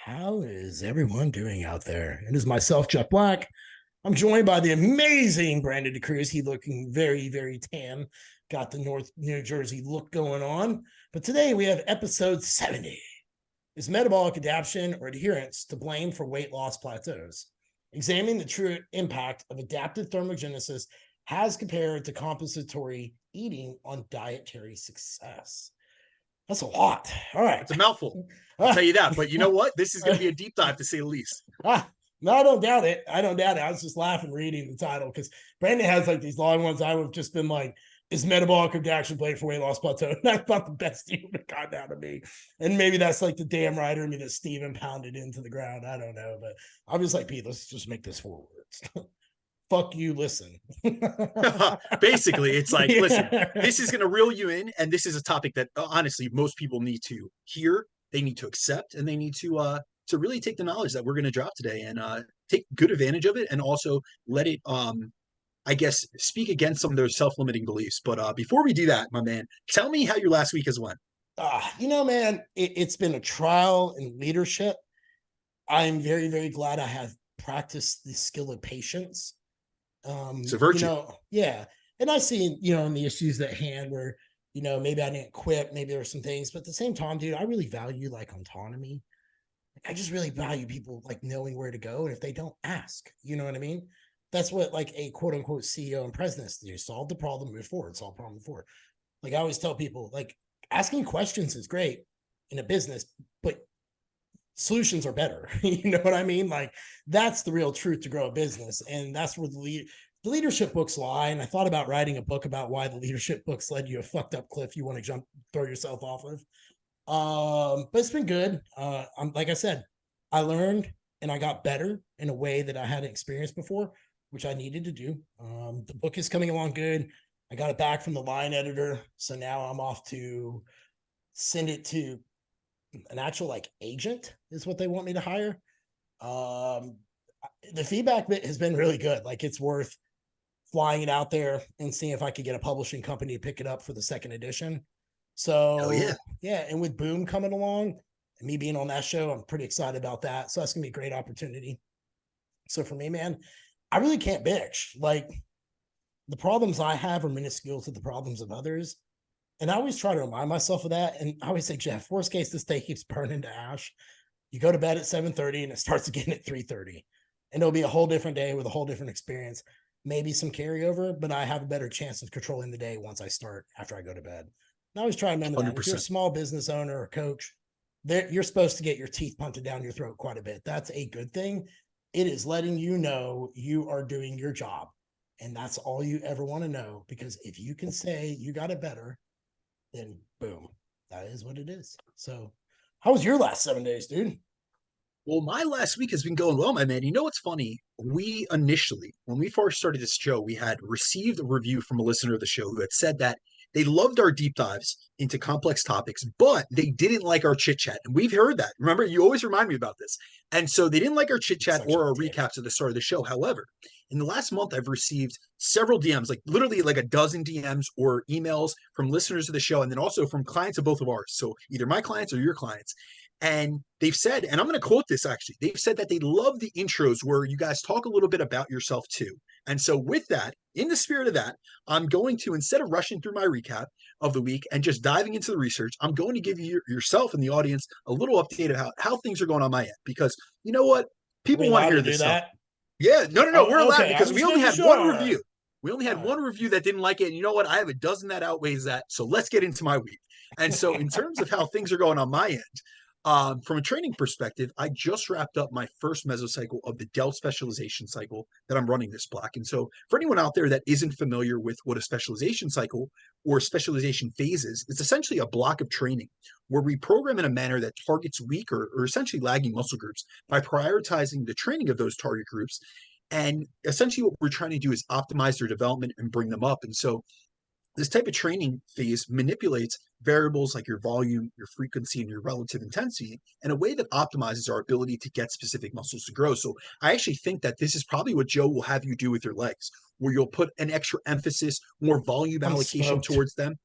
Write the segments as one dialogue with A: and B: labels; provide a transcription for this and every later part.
A: How is everyone doing out there? It is myself, Jeff Black. I'm joined by the amazing Brandon DeCruz. He looking very, very tan. Got the North New Jersey look going on. But today we have episode 70. Is metabolic adaptation or adherence to blame for weight loss plateaus? Examining the true impact of adaptive thermogenesis has compared to compensatory eating on dietary success. That's a lot. All right.
B: It's a mouthful. I'll tell you that. But you know what? This is going to be a deep dive, to say the least.
A: No, I don't doubt it. I was just laughing reading the title because Brandon has like these long ones. I would have just been like, is metabolic adaptation blame for weight loss plateau? And that's about the best you would have gotten out of me. And maybe that's like the damn writer in me that Steven pounded into the ground. I don't know. But I'm just like, Pete, let's just make this 4 words. Fuck you, listen.
B: Basically, it's like, listen, this is going to reel you in, and this is a topic that honestly most people need to hear, they need to accept, and they need to really take the knowledge that we're going to drop today and take good advantage of it, and also let it I guess speak against some of their self-limiting beliefs. But before we do that, my man, tell me how your last week has went.
A: Man, it's been a trial in leadership. I'm very, very glad I have practiced the skill of patience.
B: It's a virtue.
A: Yeah. And I see, in the issues at hand where, maybe I didn't quit, maybe there were some things, but at the same time, dude, I really value like autonomy. I just really value people like knowing where to go. And if they don't ask, you know what I mean? That's what like a quote unquote CEO and president do. Solve the problem, move forward, solve the problem, move forward. Like I always tell people, like asking questions is great in a business, but solutions are better. You know what I mean? Like that's the real truth to grow a business. And that's where the leadership books lie. And I thought about writing a book about why the leadership books led you a fucked up cliff you want to throw yourself off of. But it's been good. I'm like I said, I learned and I got better in a way that I hadn't experienced before, which I needed to do. The book is coming along good. I got it back from the line editor. So now I'm off to send it to an actual like agent is what they want me to hire. The feedback has been really good. Like it's worth flying it out there and seeing if I could get a publishing company to pick it up for the second edition. So yeah. And with Boom coming along and me being on that show, I'm pretty excited about that. So that's gonna be a great opportunity. So for me, man, I really can't bitch. Like the problems I have are minuscule to the problems of others. And I always try to remind myself of that. And I always say, Jeff, worst case, this day keeps burning to ash. You go to bed at 7:30 and it starts again at 3:30. And it'll be a whole different day with a whole different experience. Maybe some carryover, but I have a better chance of controlling the day once I start after I go to bed. And I always try to remember that. If you're a small business owner or coach, you're supposed to get your teeth punted down your throat quite a bit. That's a good thing. It is letting you know you are doing your job. And that's all you ever want to know. Because if you can say you got it better, then boom, that is what it is. So how was your last 7 days, dude?
B: Well, my last week has been going well, my man. You know what's funny? We initially, when we first started this show, we had received a review from a listener of the show who had said that they loved our deep dives into complex topics, but they didn't like our chit chat. And we've heard that. Remember, you always remind me about this. And so they didn't like our chit chat or our recaps at the start of the show. However, in the last month, I've received several DMs, like literally like a dozen DMs or emails from listeners of the show, and then also from clients of both of ours. So either my clients or your clients. And they've said, and I'm going to quote this actually, they've said that they love the intros where you guys talk a little bit about yourself too. And so with that, in the spirit of that, I'm going to, instead of rushing through my recap of the week and just diving into the research, I'm going to give you yourself and the audience a little update of how things are going on my end. Because you know what? People want to hear this stuff. Yeah, no, we're allowed because we only had one review. We only had one review that didn't like it. And you know what? I have a dozen that outweighs that. So let's get into my week. And so in terms of how things are going on my end, from a training perspective, I just wrapped up my first mesocycle of the DELT specialization cycle that I'm running this block. And so for anyone out there that isn't familiar with what a specialization cycle or specialization phase is, it's essentially a block of training where we program in a manner that targets weak or essentially lagging muscle groups by prioritizing the training of those target groups. And essentially what we're trying to do is optimize their development and bring them up. And so this type of training phase manipulates variables like your volume, your frequency, and your relative intensity in a way that optimizes our ability to get specific muscles to grow. So I actually think that this is probably what Joe will have you do with your legs, where you'll put an extra emphasis, more volume allocation towards them.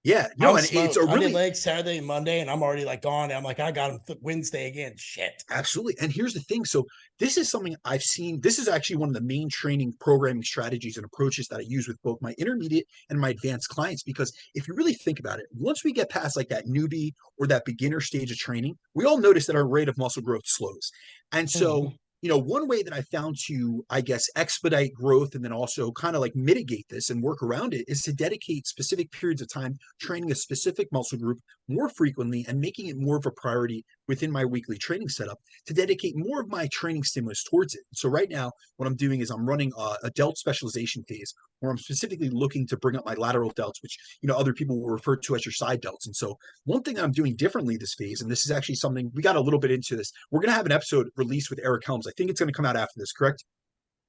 B: Yeah, no,
A: I'm
B: and it's
A: smoked.
B: a
A: I did
B: really
A: legs Saturday and Monday, and I'm already like gone. I'm like, I got him Wednesday again. Shit.
B: absolutely. And here's the thing. So this is something I've seen. This is actually one of the main training programming strategies and approaches that I use with both my intermediate and my advanced clients. Because if you really think about it, once we get past like that newbie or that beginner stage of training, we all notice that our rate of muscle growth slows. And so,
A: Mhm.
B: one way that I found to, I guess, expedite growth and then also kind of like mitigate this and work around it is to dedicate specific periods of time training a specific muscle group more frequently and making it more of a priority within my weekly training setup to dedicate more of my training stimulus towards it. So right now, what I'm doing is I'm running a delt specialization phase where I'm specifically looking to bring up my lateral delts, which other people will refer to as your side delts. And so one thing I'm doing differently this phase, and this is actually something we got a little bit into this. We're gonna have an episode released with Eric Helms. I think it's gonna come out after this, correct?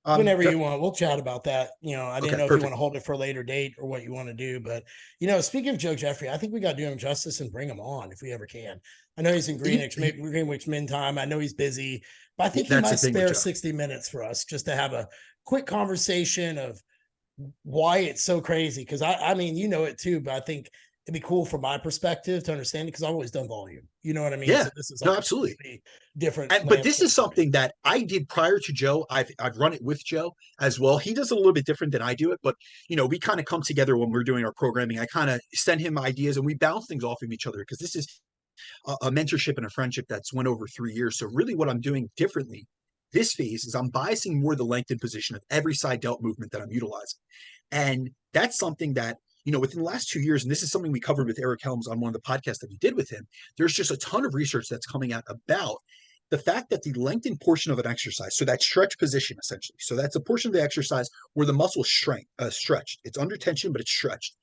A: Whenever you want, we'll chat about that. I didn't
B: Okay,
A: know if you want
B: perfect.
A: to hold it for a later date or what you want to do. But, speaking of Joe Jeffrey, I think we got to do him justice and bring him on if we ever can. I know he's in Greenwich Min time. I know he's busy, but I think he
B: That's the
A: might
B: thing with
A: spare
B: Joe.
A: 60 minutes for us just to have a quick conversation of why it's so crazy. Because I mean, you know it too, but I think it'd be cool from my perspective to understand it because I've always done volume. You know what I mean?
B: Yeah,
A: So this is
B: no,
A: like a
B: absolutely.
A: completely different
B: But this
A: landscape
B: is
A: for me.
B: something that I did prior to Joe. I've run it with Joe as well. He does it a little bit different than I do it, but we kind of come together when we're doing our programming. I kind of send him ideas and we bounce things off of each other because this is a mentorship and a friendship that's went over 3 years. So really what I'm doing differently this phase is I'm biasing more the lengthened position of every side delt movement that I'm utilizing. And that's something that, within the last 2 years, and this is something we covered with Eric Helms on one of the podcasts that we did with him, there's just a ton of research that's coming out about the fact that the lengthened portion of an exercise, so that stretch position essentially, so that's a portion of the exercise where the muscle is stretched. It's under tension, but it's stretched,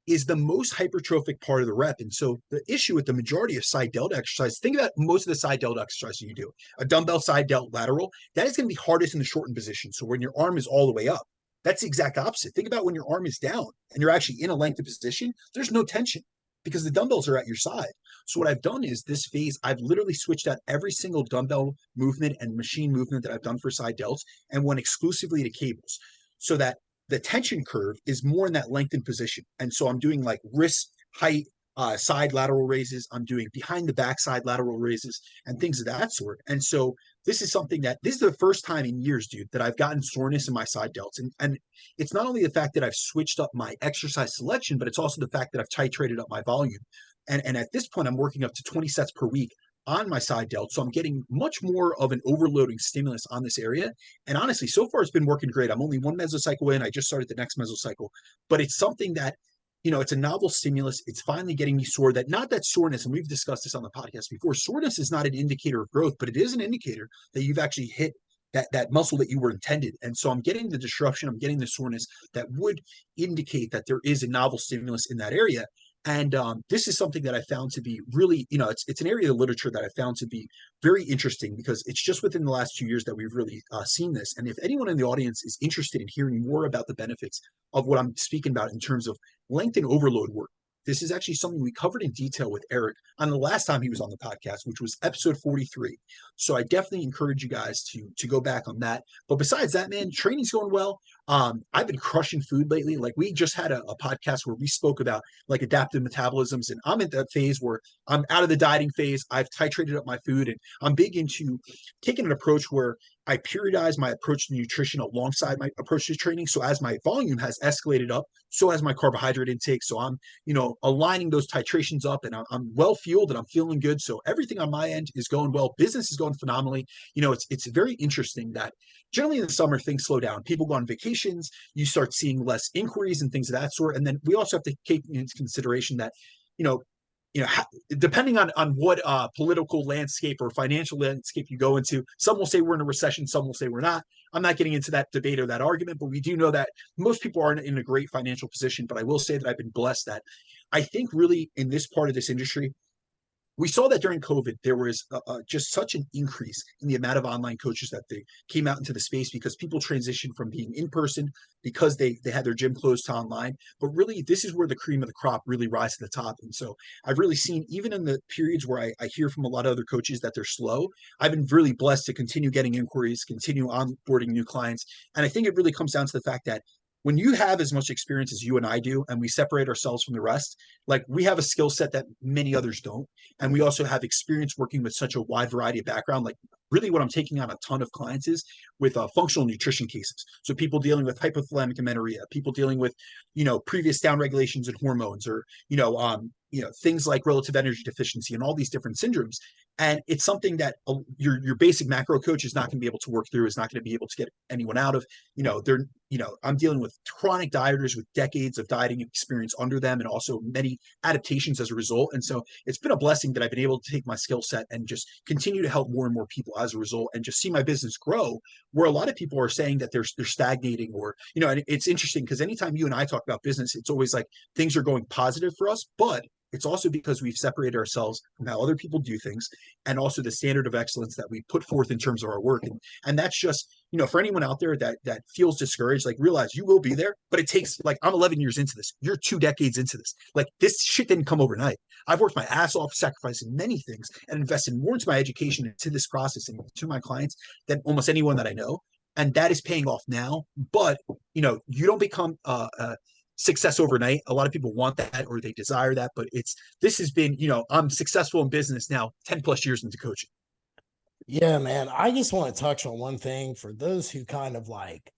B: is the most hypertrophic part of the rep. And so the issue with the majority of side delt exercise, think about most of the side delt exercises you do, a dumbbell side delt lateral, that is going to be hardest in the shortened position. So when your arm is all the way up, that's the exact opposite. Think about when your arm is down and you're actually in a lengthened position, there's no tension because the dumbbells are at your side. So what I've done is this phase, I've literally switched out every single dumbbell movement and machine movement that I've done for side delts and went exclusively to cables so that the tension curve is more in that lengthened position. And so I'm doing like wrist height, side lateral raises. I'm doing behind the backside lateral raises and things of that sort. And so this is the first time in years, dude, that I've gotten soreness in my side delts. And it's not only the fact that I've switched up my exercise selection, but it's also the fact that I've titrated up my volume. And at this point, I'm working up to 20 sets per week on my side delt. So I'm getting much more of an overloading stimulus on this area. And honestly, so far it's been working great. I'm only one mesocycle in. I just started the next mesocycle, but it's something that, it's a novel stimulus. It's finally getting me sore. Not that soreness, and we've discussed this on the podcast before. Soreness is not an indicator of growth, but it is an indicator that you've actually hit that muscle that you were intended. And so I'm getting the disruption, I'm getting the soreness that would indicate that there is a novel stimulus in that area. And this is something that I found to be really, it's an area of literature that I found to be very interesting because it's just within the last 2 years that we've really seen this. And if anyone in the audience is interested in hearing more about the benefits of what I'm speaking about in terms of length and overload work, this is actually something we covered in detail with Eric on the last time he was on the podcast, which was episode 43. So I definitely encourage you guys to go back on that. But besides that, man, training's going well. I've been crushing food lately. Like we just had a podcast where we spoke about like adaptive metabolisms, and I'm at that phase where I'm out of the dieting phase. I've titrated up my food, and I'm big into taking an approach where I periodize my approach to nutrition alongside my approach to training. So as my volume has escalated up, so has my carbohydrate intake. So I'm, aligning those titrations up, and I'm well fueled and I'm feeling good. So everything on my end is going well. Business is going phenomenally. It's very interesting that generally in the summer things slow down. People go on vacations. You start seeing less inquiries and things of that sort. And then we also have to take into consideration that, you know, depending on what political landscape or financial landscape you go into, some will say we're in a recession, some will say we're not. I'm not getting into that debate or that argument, but we do know that most people aren't in a great financial position. But I will say that I've been blessed that I think really in this part of this industry, we saw that during COVID, there was just such an increase in the amount of online coaches that they came out into the space because people transitioned from being in person because they had their gym closed to online. But really, this is where the cream of the crop really rise to the top. And so I've really seen, even in the periods where I hear from a lot of other coaches that they're slow, I've been really blessed to continue getting inquiries, continue onboarding new clients. And I think it really comes down to the fact that when you have as much experience as you and I do, and we separate ourselves from the rest, like we have a skill set that many others don't. And we also have experience working with such a wide variety of background. Like really what I'm taking on a ton of clients is with functional nutrition cases. So people dealing with hypothalamic amenorrhea, people dealing with, previous down regulations and hormones, or, things like relative energy deficiency and all these different syndromes. And it's something that your basic macro coach is not going to be able to work through, is not going to be able to get anyone out of. I'm dealing with chronic dieters with decades of dieting experience under them, and also many adaptations as a result. And so it's been a blessing that I've been able to take my skill set and just continue to help more and more people as a result, and just see my business grow, where a lot of people are saying that they're stagnating, or, and it's interesting because anytime you and I talk about business, it's always like things are going positive for us, but it's also because we've separated ourselves from how other people do things, and also the standard of excellence that we put forth in terms of our work. And that's just, for anyone out there that feels discouraged, like realize you will be there, but it takes, like, I'm 11 years into this. You're 2 decades into this. Like this shit didn't come overnight. I've worked my ass off, sacrificing many things, and invested more into my education, into this process, and to my clients than almost anyone that I know. And that is paying off now. But, you don't become success overnight. A lot of people want that, or they desire that, but this has been, I'm successful in business now 10 plus years into coaching.
A: Yeah, man. I just want to touch on one thing for those who kind of like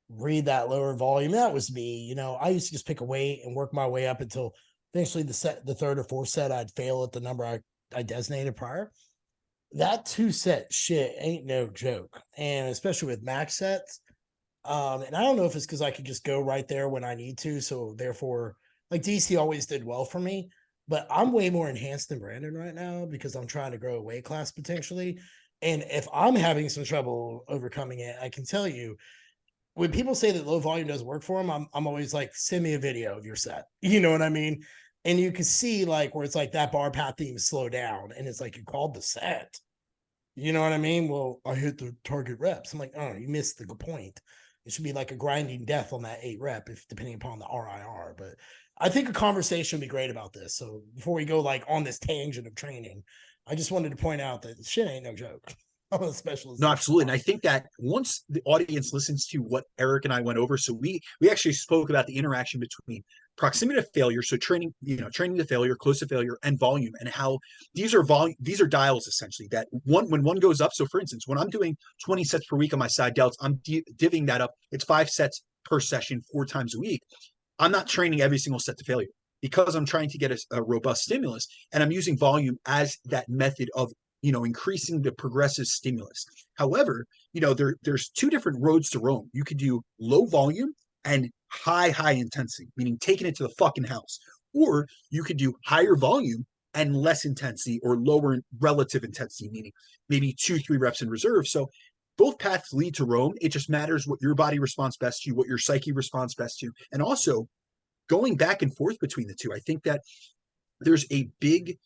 A: read that lower volume. That was me. I used to just pick a weight and work my way up until eventually the third or fourth set, I'd fail at the number I designated prior. That 2-set shit ain't no joke. And especially with max sets. And I don't know if it's because I could just go right there when I need to. So therefore, like DC always did well for me, but I'm way more enhanced than Brandon right now because I'm trying to grow a weight class potentially. And if I'm having some trouble overcoming it, I can tell you, when people say that low volume doesn't work for them, I'm always like, send me a video of your set. You know what I mean? And you can see like where it's like that bar path theme slow down, and it's like you called the set. You know what I mean? Well, I hit the target reps. I'm like, oh, you missed the point. It should be like a grinding death on that 8 rep, if depending upon the RIR. But I think a conversation would be great about this. So before we go like on this tangent of training, I just wanted to point out that shit ain't no joke. I'm a specialist.
B: No, absolutely. And I think that once the audience listens to what Eric and I went over, so we actually spoke about the interaction between proximity to failure, so training to failure, close to failure, and volume, and how these are dials essentially that when one goes up. So for instance, when I'm doing 20 sets per week on my side delts, I'm divvying that up. It's 5 sets per session, 4 times a week. I'm not training every single set to failure because I'm trying to get a robust stimulus, and I'm using volume as that method of increasing the progressive stimulus. However, there's 2 different roads to Rome. You could do low volume and high intensity, meaning taking it to the fucking house. Or you could do higher volume and less intensity, or lower relative intensity, meaning maybe 2-3 reps in reserve. So both paths lead to Rome. It just matters what your body responds best to, what your psyche responds best to, and also going back and forth between the two. I think that there's a big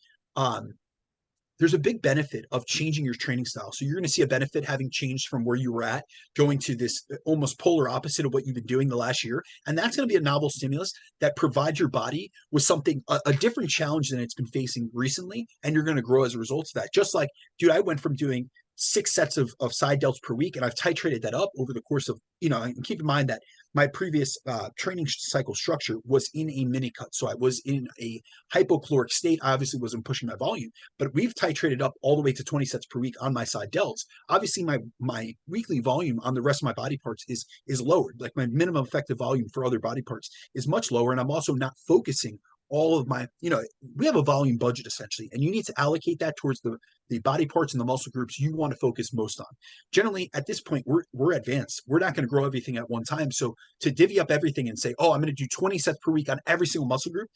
B: benefit of changing your training style. So you're going to see a benefit having changed from where you were at, going to this almost polar opposite of what you've been doing the last year. And that's going to be a novel stimulus that provides your body with something, a different challenge than it's been facing recently. And you're going to grow as a result of that. Just like, dude, I went from doing 6 sets of side delts per week, and I've titrated that up over the course of, and keep in mind that my previous training cycle structure was in a mini cut. So I was in a hypocaloric state. I obviously wasn't pushing my volume, but we've titrated up all the way to 20 sets per week on my side delts. Obviously my weekly volume on the rest of my body parts is lowered. Like my minimum effective volume for other body parts is much lower. And I'm also not focusing all of my, we have a volume budget essentially, and you need to allocate that towards the body parts and the muscle groups you want to focus most on. Generally, at this point, we're advanced. We're not going to grow everything at one time. So to divvy up everything and say, oh, I'm going to do 20 sets per week on every single muscle group,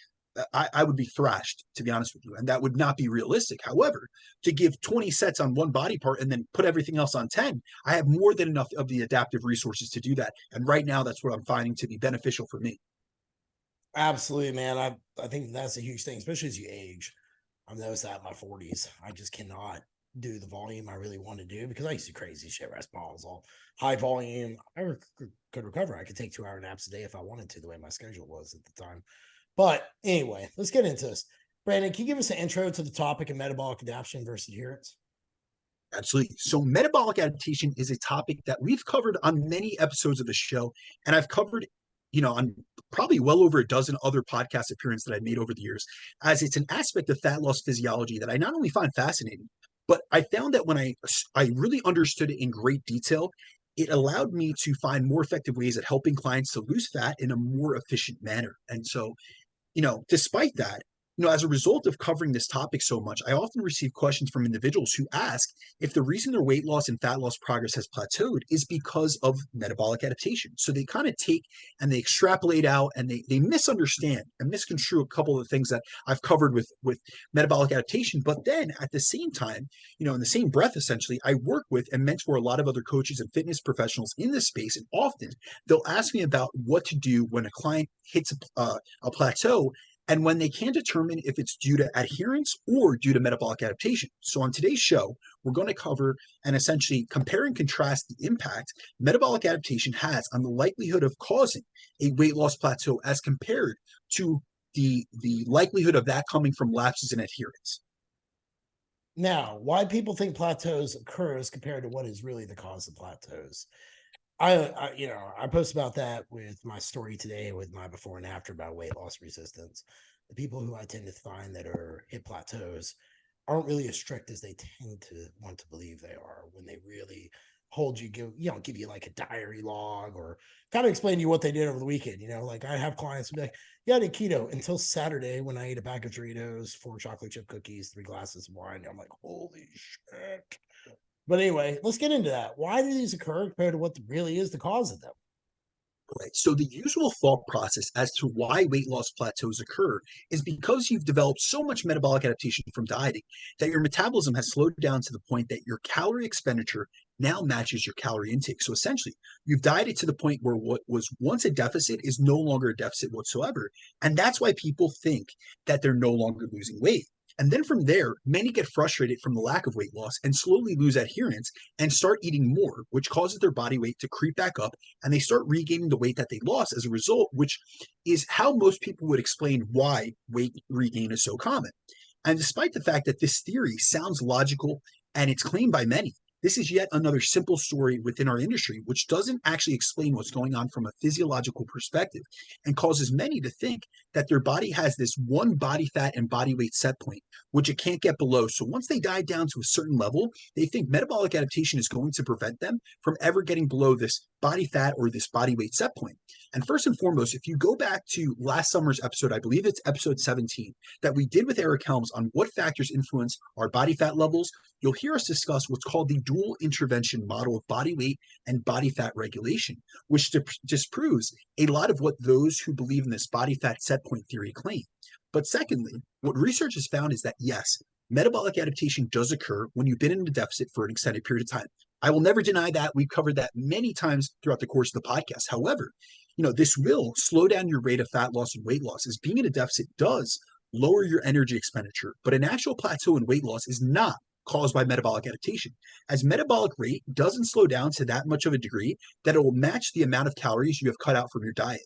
B: I would be thrashed, to be honest with you. And that would not be realistic. However, to give 20 sets on one body part and then put everything else on 10, I have more than enough of the adaptive resources to do that. And right now, that's what I'm finding to be beneficial for me.
A: Absolutely, man. I think that's a huge thing, especially as you age. I've noticed that in my 40s. I just cannot do the volume I really want to do because I used to do crazy shit, rest balls, all high volume. I could recover. I could take 2-hour naps a day if I wanted to, the way my schedule was at the time. But anyway, let's get into this. Brandon, can you give us an intro to the topic of metabolic adaptation versus adherence?
B: Absolutely. So metabolic adaptation is a topic that we've covered on many episodes of the show, and I've covered on probably well over a dozen other podcast appearances that I've made over the years, as it's an aspect of fat loss physiology that I not only find fascinating, but I found that when I really understood it in great detail, it allowed me to find more effective ways at helping clients to lose fat in a more efficient manner. And so, despite that, as a result of covering this topic so much, I often receive questions from individuals who ask if the reason their weight loss and fat loss progress has plateaued is because of metabolic adaptation. So they kind of take and they extrapolate out and they misunderstand and misconstrue a couple of the things that I've covered with metabolic adaptation. But then at the same time, in the same breath, essentially, I work with and mentor a lot of other coaches and fitness professionals in this space. And often they'll ask me about what to do when a client hits a plateau and when they can't determine if it's due to adherence or due to metabolic adaptation. So on today's show, we're going to cover and essentially compare and contrast the impact metabolic adaptation has on the likelihood of causing a weight loss plateau as compared to the likelihood of that coming from lapses in adherence.
A: Now, why people think plateaus occur as compared to what is really the cause of plateaus. I post about that with my story today with my before and after about weight loss resistance. The people who I tend to find that are hit plateaus aren't really as strict as they tend to want to believe they are when they really hold you, give you like a diary log or kind of explain to you what they did over the weekend. Like I have clients who be like, yeah, I did keto until Saturday when I ate a bag of Doritos, 4 chocolate chip cookies, 3 glasses of wine. I'm like, holy shit. But anyway, let's get into that. Why do these occur compared to what really is the cause of them?
B: Right. So the usual thought process as to why weight loss plateaus occur is because you've developed so much metabolic adaptation from dieting that your metabolism has slowed down to the point that your calorie expenditure now matches your calorie intake. So essentially, you've dieted to the point where what was once a deficit is no longer a deficit whatsoever. And that's why people think that they're no longer losing weight. And then from there, many get frustrated from the lack of weight loss and slowly lose adherence and start eating more, which causes their body weight to creep back up and they start regaining the weight that they lost as a result, which is how most people would explain why weight regain is so common. And despite the fact that this theory sounds logical and it's claimed by many, this is yet another simple story within our industry, which doesn't actually explain what's going on from a physiological perspective and causes many to think that their body has this one body fat and body weight set point, which it can't get below. So once they diet down to a certain level, they think metabolic adaptation is going to prevent them from ever getting below this body fat or this body weight set point. And first and foremost, if you go back to last summer's episode, I believe it's episode 17, that we did with Eric Helms on what factors influence our body fat levels, you'll hear us discuss what's called the dual intervention model of body weight and body fat regulation, which disproves a lot of what those who believe in this body fat set point theory claim. But secondly, what research has found is that yes, metabolic adaptation does occur when you've been in a deficit for an extended period of time. I will never deny that. We've covered that many times throughout the course of the podcast. However, this will slow down your rate of fat loss and weight loss, as being in a deficit does lower your energy expenditure, but an actual plateau in weight loss is not caused by metabolic adaptation, as metabolic rate doesn't slow down to that much of a degree that it will match the amount of calories you have cut out from your diet.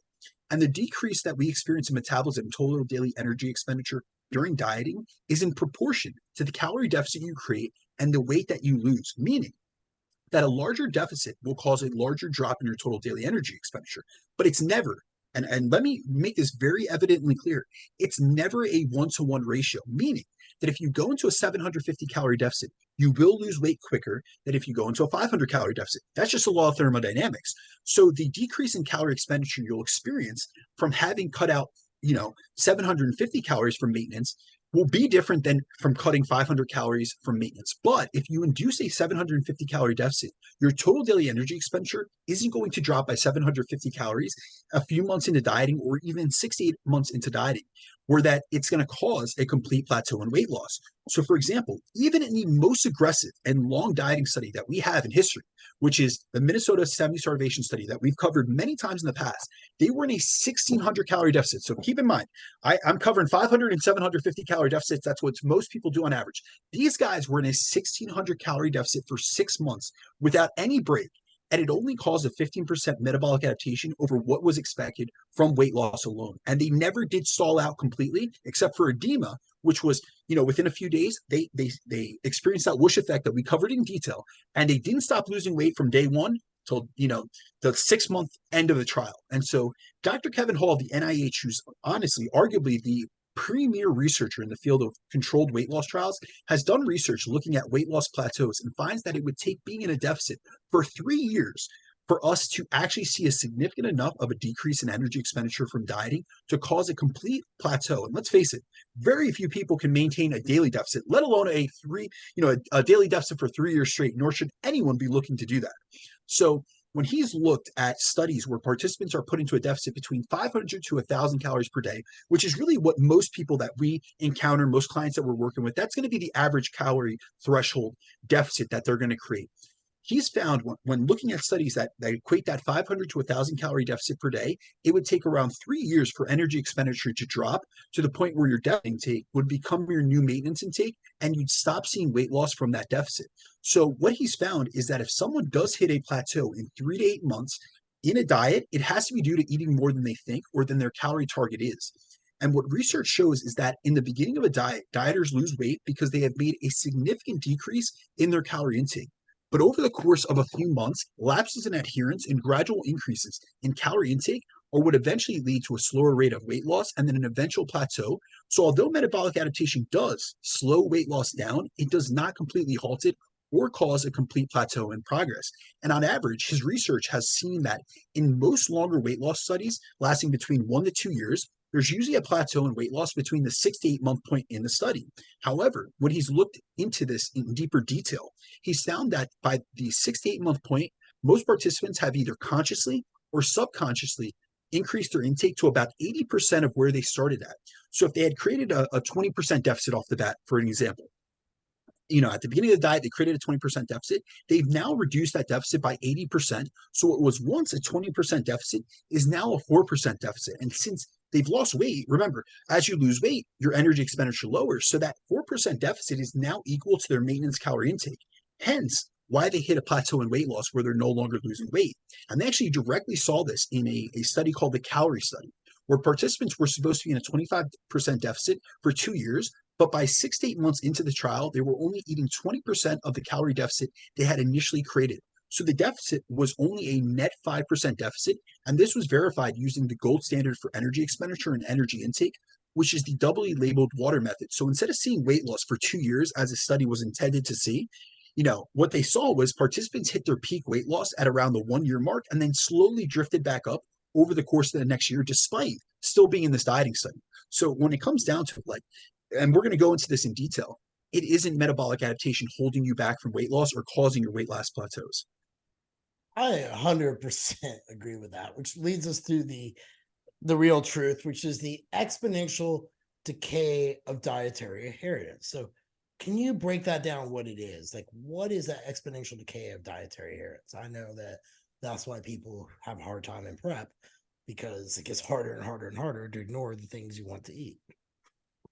B: And the decrease that we experience in metabolism and total daily energy expenditure during dieting is in proportion to the calorie deficit you create and the weight that you lose, meaning that a larger deficit will cause a larger drop in your total daily energy expenditure. But it's never, and let me make this very evidently clear, it's never a one-to-one ratio, meaning that if you go into a 750 calorie deficit, you will lose weight quicker than if you go into a 500 calorie deficit. That's just a law of thermodynamics. So the decrease in calorie expenditure you'll experience from having cut out 750 calories from maintenance will be different than from cutting 500 calories from maintenance. But if you induce a 750 calorie deficit, your total daily energy expenditure isn't going to drop by 750 calories a few months into dieting or even 6 to 8 months into dieting, where that it's going to cause a complete plateau in weight loss. So for example, even in the most aggressive and long dieting study that we have in history, which is the Minnesota semi-starvation study that we've covered many times in the past, they were in a 1,600 calorie deficit. So keep in mind, I'm covering 500 and 750 calorie deficits. That's what most people do on average. These guys were in a 1,600 calorie deficit for 6 months without any break. And it only caused a 15% metabolic adaptation over what was expected from weight loss alone. And they never did stall out completely, except for edema, which was, within a few days, they experienced that whoosh effect that we covered in detail. And they didn't stop losing weight from day one till, the 6 month end of the trial. And so Dr. Kevin Hall of the NIH, who's honestly arguably the premier researcher in the field of controlled weight loss trials, has done research looking at weight loss plateaus and finds that it would take being in a deficit for 3 years for us to actually see a significant enough of a decrease in energy expenditure from dieting to cause a complete plateau. And let's face it, very few people can maintain a daily deficit, let alone a daily deficit for 3 years straight, nor should anyone be looking to do that. So when he's looked at studies where participants are put into a deficit between 500 to 1,000 calories per day, which is really what most people that we encounter, most clients that we're working with, that's going to be the average calorie threshold deficit that they're going to create. He's found when looking at studies that equate that 500 to 1,000 calorie deficit per day, it would take around 3 years for energy expenditure to drop to the point where your deficit intake would become your new maintenance intake, and you'd stop seeing weight loss from that deficit. So what he's found is that if someone does hit a plateau in 3 to 8 months in a diet, it has to be due to eating more than they think or than their calorie target is. And what research shows is that in the beginning of a diet, dieters lose weight because they have made a significant decrease in their calorie intake. But over the course of a few months, lapses in adherence and gradual increases in calorie intake or would eventually lead to a slower rate of weight loss and then an eventual plateau. So although metabolic adaptation does slow weight loss down, it does not completely halt it or cause a complete plateau in progress. And on average, his research has seen that in most longer weight loss studies lasting between 1 to 2 years, there's usually a plateau in weight loss between the 6 to 8 month point in the study. However, when he's looked into this in deeper detail, he's found that by the 6 to 8 month point, most participants have either consciously or subconsciously increased their intake to about 80% of where they started at. So if they had created a 20% deficit off the bat, for an example, at the beginning of the diet, they created a 20% deficit. They've now reduced that deficit by 80%. So what was once a 20% deficit is now a 4% deficit. And since they've lost weight, remember, as you lose weight, your energy expenditure lowers. So that 4% deficit is now equal to their maintenance calorie intake. Hence, why they hit a plateau in weight loss where they're no longer losing weight. And they actually directly saw this in a study called the CALORIE study, where participants were supposed to be in a 25% deficit for 2 years, but by 6 to 8 months into the trial, they were only eating 20% of the calorie deficit they had initially created. So the deficit was only a net 5% deficit, and this was verified using the gold standard for energy expenditure and energy intake, which is the doubly labeled water method. So instead of seeing weight loss for 2 years, as the study was intended to see, what they saw was participants hit their peak weight loss at around the 1 year mark and then slowly drifted back up over the course of the next year, despite still being in this dieting study. So when it comes down to it, and we're going to go into this in detail, it isn't metabolic adaptation holding you back from weight loss or causing your weight loss plateaus.
A: I 100% agree with that, which leads us to the real truth, which is the exponential decay of dietary adherence. So can you break that down, what it is? Like, what is that exponential decay of dietary adherence? I know that that's why people have a hard time in prep, because it gets harder and harder and harder to ignore the things you want to eat.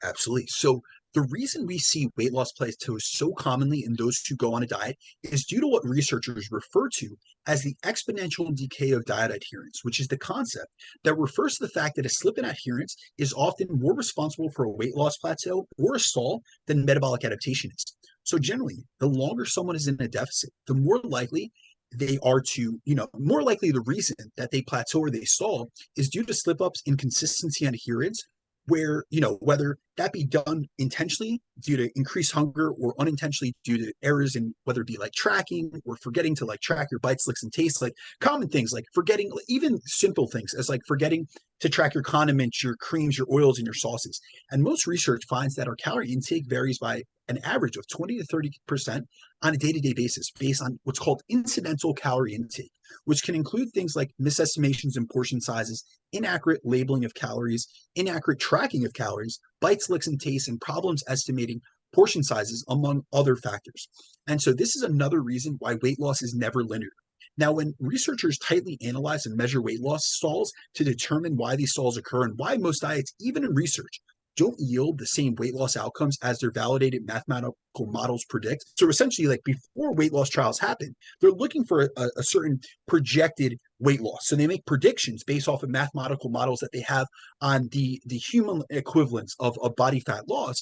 B: Absolutely. So the reason we see weight loss plateaus so commonly in those who go on a diet is due to what researchers refer to as the exponential decay of diet adherence, which is the concept that refers to the fact that a slip in adherence is often more responsible for a weight loss plateau or a stall than metabolic adaptation is. So generally, the longer someone is in a deficit, the more likely they are to, more likely the reason that they plateau or they stall is due to slip ups in consistency and adherence, where, whether that be done intentionally due to increased hunger or unintentionally due to errors in whether it be like tracking or forgetting to track your bites, licks, and tastes, like common things like forgetting, even simple things as forgetting to track your condiments, your creams, your oils, and your sauces. And most research finds that our calorie intake varies by an average of 20 to 30% on a day-to-day basis based on what's called incidental calorie intake, which can include things like misestimations in portion sizes, inaccurate labeling of calories, inaccurate tracking of calories, bites, licks, and tastes, and problems estimating portion sizes, among other factors. And so this is another reason why weight loss is never linear. Now, when researchers tightly analyze and measure weight loss stalls to determine why these stalls occur and why most diets, even in research, don't yield the same weight loss outcomes as their validated mathematical models predict. So essentially, before weight loss trials happen, they're looking for a certain projected weight loss. So they make predictions based off of mathematical models that they have on the human equivalents of body fat loss.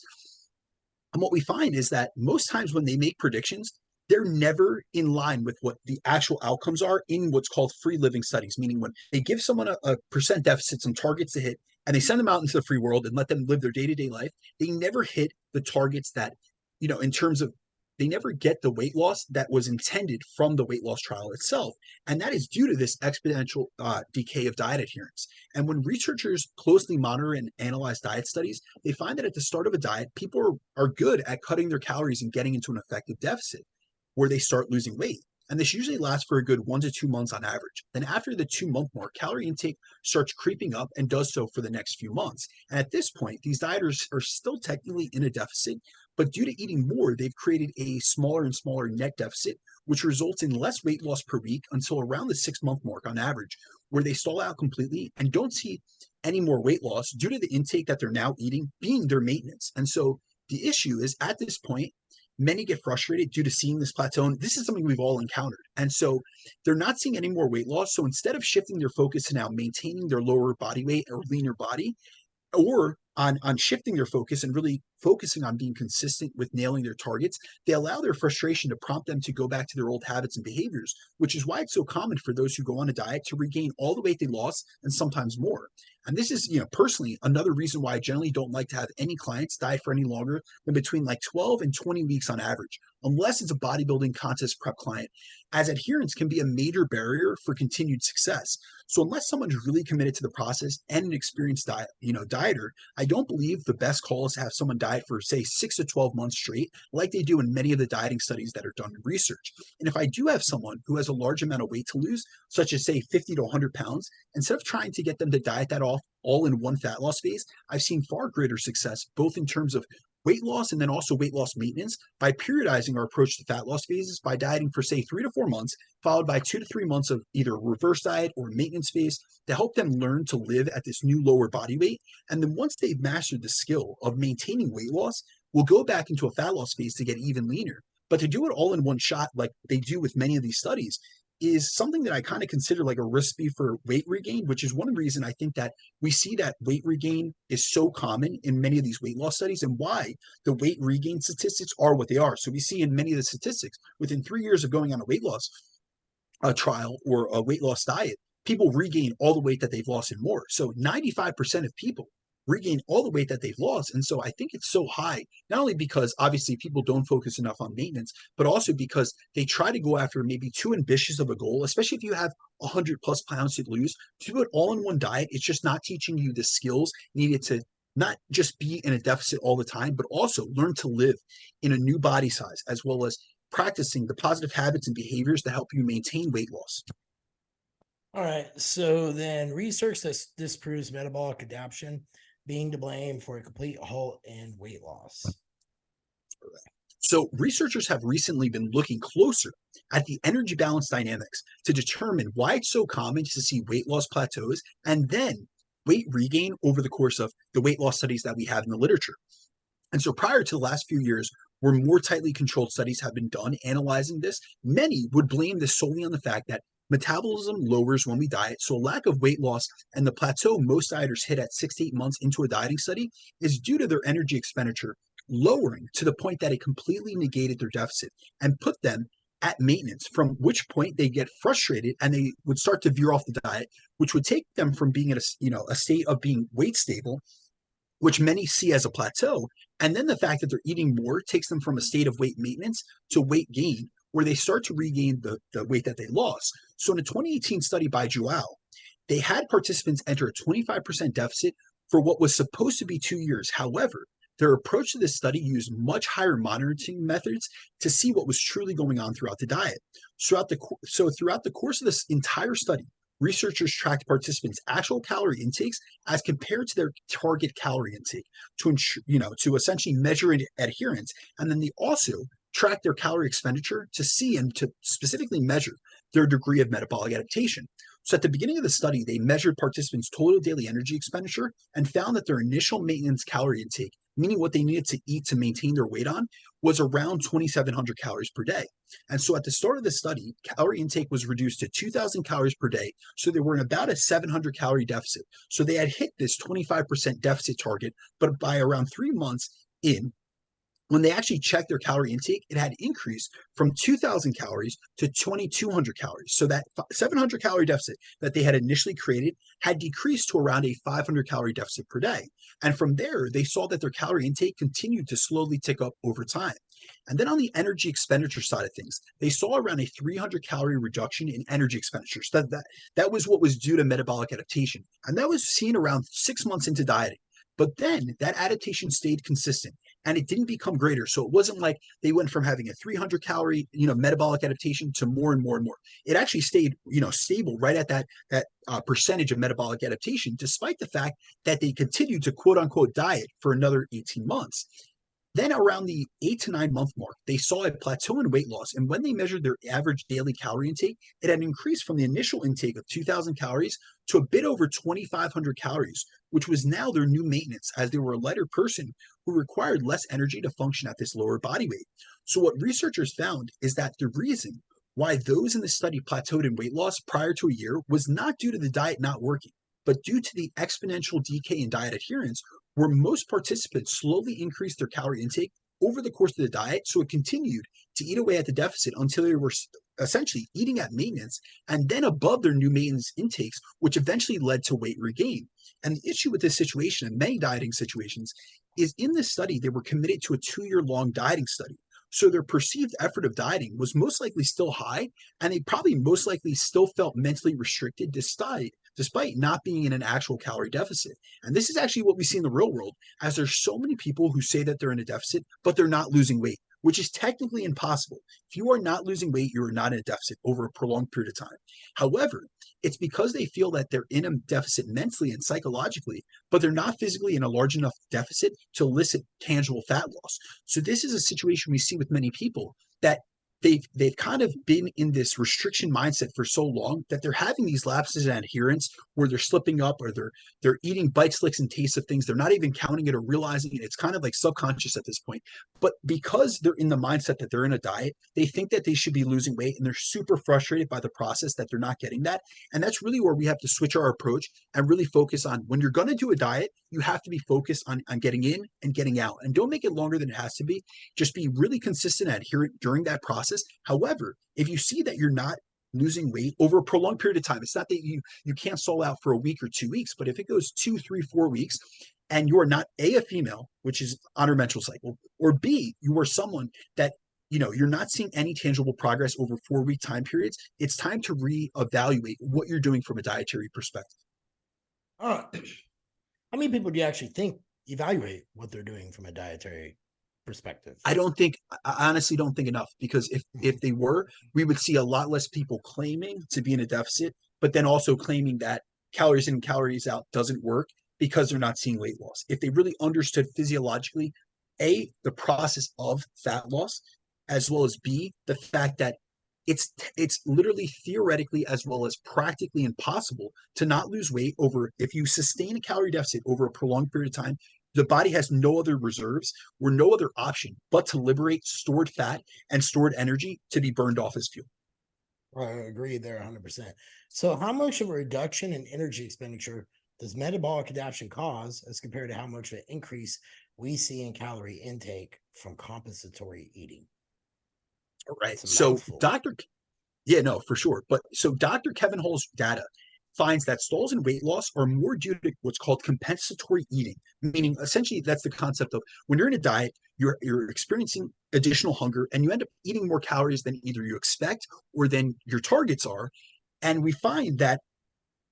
B: And what we find is that most times when they make predictions, they're never in line with what the actual outcomes are in what's called free living studies, meaning when they give someone a percent deficit, some targets to hit, and they send them out into the free world and let them live their day-to-day life, they never hit the targets that, in terms of, they never get the weight loss that was intended from the weight loss trial itself. And that is due to this exponential decay of diet adherence. And when researchers closely monitor and analyze diet studies, they find that at the start of a diet, people are good at cutting their calories and getting into an effective deficit where they start losing weight. And this usually lasts for a good 1 to 2 months on average. Then after the 2 month mark, calorie intake starts creeping up and does so for the next few months. And at this point, these dieters are still technically in a deficit, but due to eating more, they've created a smaller and smaller net deficit, which results in less weight loss per week until around the 6 month mark on average, where they stall out completely and don't see any more weight loss due to the intake that they're now eating being their maintenance. And so the issue is at this point, many get frustrated due to seeing this plateau. And this is something we've all encountered. And so they're not seeing any more weight loss. So instead of shifting their focus to now maintaining their lower body weight or leaner body, or on shifting their focus and really focusing on being consistent with nailing their targets, they allow their frustration to prompt them to go back to their old habits and behaviors, which is why it's so common for those who go on a diet to regain all the weight they lost and sometimes more. And this is, personally, another reason why I generally don't like to have any clients diet for any longer than between like 12 and 20 weeks on average, unless it's a bodybuilding contest prep client, as adherence can be a major barrier for continued success. So unless someone's really committed to the process and an experienced dieter, I don't believe the best call is to have someone diet for, say, 6 to 12 months straight, like they do in many of the dieting studies that are done in research. And if I do have someone who has a large amount of weight to lose, such as, say, 50 to 100 pounds, instead of trying to get them to diet that off all in one fat loss phase, I've seen far greater success, both in terms of weight loss and then also weight loss maintenance, by periodizing our approach to fat loss phases by dieting for, say, 3 to 4 months, followed by 2 to 3 months of either a reverse diet or maintenance phase to help them learn to live at this new lower body weight. And then once they've mastered the skill of maintaining weight loss, we'll go back into a fat loss phase to get even leaner. But to do it all in one shot, like they do with many of these studies, is something that I kind of consider like a recipe for weight regain, which is one reason I think that we see that weight regain is so common in many of these weight loss studies, and why the weight regain statistics are what they are. So we see in many of the statistics, within 3 years of going on a weight loss trial or a weight loss diet, people regain all the weight that they've lost and more. So 95% of people regain all the weight that they've lost. And so I think it's so high, not only because obviously people don't focus enough on maintenance, but also because they try to go after maybe too ambitious of a goal, especially if you have 100 plus pounds to lose. To do it all in one diet, it's just not teaching you the skills needed to not just be in a deficit all the time, but also learn to live in a new body size, as well as practicing the positive habits and behaviors that help you maintain weight loss.
A: All right. So then research disproves metabolic adaptation being to blame for a complete halt in weight loss.
B: So researchers have recently been looking closer at the energy balance dynamics to determine why it's so common to see weight loss plateaus and then weight regain over the course of the weight loss studies that we have in the literature. And so prior to the last few years, where more tightly controlled studies have been done analyzing this, many would blame this solely on the fact that metabolism lowers when we diet. So a lack of weight loss and the plateau most dieters hit at 6 to 8 months into a dieting study is due to their energy expenditure lowering to the point that it completely negated their deficit and put them at maintenance, from which point they get frustrated and they would start to veer off the diet, which would take them from being at a state of being weight stable, which many see as a plateau. And then the fact that they're eating more takes them from a state of weight maintenance to weight gain, where they start to regain the weight that they lost. So in a 2018 study by Joao, they had participants enter a 25% deficit for what was supposed to be 2 years. However, their approach to this study used much higher monitoring methods to see what was truly going on throughout the diet. Throughout the course of this entire study, researchers tracked participants' actual calorie intakes as compared to their target calorie intake to essentially measure adherence. And then they also tracked their calorie expenditure to see and to specifically measure their degree of metabolic adaptation. So at the beginning of the study, they measured participants' total daily energy expenditure and found that their initial maintenance calorie intake, meaning what they needed to eat to maintain their weight on, was around 2,700 calories per day. And so at the start of the study, calorie intake was reduced to 2,000 calories per day. So they were in about a 700 calorie deficit. So they had hit this 25% deficit target, but by around 3 months in, when they actually checked their calorie intake, it had increased from 2,000 calories to 2,200 calories. So that 700 calorie deficit that they had initially created had decreased to around a 500 calorie deficit per day. And from there, they saw that their calorie intake continued to slowly tick up over time. And then on the energy expenditure side of things, they saw around a 300 calorie reduction in energy expenditures. That was what was due to metabolic adaptation. And that was seen around 6 months into dieting. But then that adaptation stayed consistent and it didn't become greater. So it wasn't like they went from having a 300 calorie, metabolic adaptation to more and more and more. It actually stayed, stable right at that percentage of metabolic adaptation, despite the fact that they continued to quote unquote diet for another 18 months. Then around the 8 to 9 month mark, they saw a plateau in weight loss. And when they measured their average daily calorie intake, it had increased from the initial intake of 2,000 calories to a bit over 2,500 calories, which was now their new maintenance, as they were a lighter person who required less energy to function at this lower body weight. So what researchers found is that the reason why those in the study plateaued in weight loss prior to a year was not due to the diet not working, but due to the exponential decay in diet adherence, where most participants slowly increased their calorie intake over the course of the diet. So it continued to eat away at the deficit until they were essentially eating at maintenance and then above their new maintenance intakes, which eventually led to weight regain. And the issue with this situation and many dieting situations is in this study, they were committed to a 2-year-long dieting study. So their perceived effort of dieting was most likely still high, and they probably most likely still felt mentally restricted despite not being in an actual calorie deficit. And this is actually what we see in the real world, as there's so many people who say that they're in a deficit, but they're not losing weight, which is technically impossible. If you are not losing weight, you are not in a deficit over a prolonged period of time. However, it's because they feel that they're in a deficit mentally and psychologically, but they're not physically in a large enough deficit to elicit tangible fat loss. So this is a situation we see with many people, that they've kind of been in this restriction mindset for so long that they're having these lapses in adherence where they're slipping up, or they're eating bites, licks, and tastes of things. They're not even counting it or realizing it. It's kind of like subconscious at this point. But because they're in the mindset that they're in a diet, they think that they should be losing weight, and they're super frustrated by the process that they're not getting that. And that's really where we have to switch our approach and really focus on, when you're going to do a diet, you have to be focused on getting in and getting out, and don't make it longer than it has to be. Just be really consistent and adherent during that process. However, if you see that you're not losing weight over a prolonged period of time, it's not that you can't stall out for a week or 2 weeks, but if it goes 2, 3, 4 weeks, and you are not a female, which is on her menstrual cycle, or B, you are someone that you're not seeing any tangible progress over 4-week time periods, it's time to reevaluate what you're doing from a dietary perspective.
A: How many people do you actually think evaluate what they're doing from a dietary perspective?
B: I honestly don't think enough, because if they were, we would see a lot less people claiming to be in a deficit, but then also claiming that calories in and calories out doesn't work because they're not seeing weight loss. If they really understood physiologically, A, the process of fat loss, as well as B, the fact that it's literally theoretically as well as practically impossible to not lose weight if you sustain a calorie deficit over a prolonged period of time. The body has no other reserves or no other option but to liberate stored fat and stored energy to be burned off as fuel.
A: I agree there 100%. So how much of a reduction in energy expenditure does metabolic adaptation cause as compared to how much of an increase we see in calorie intake from compensatory eating?
B: All right. So for sure. But so Dr. Kevin Hall's data finds that stalls in weight loss are more due to what's called compensatory eating, meaning essentially that's the concept of when you're in a diet, you're experiencing additional hunger and you end up eating more calories than either you expect or than your targets are. And we find that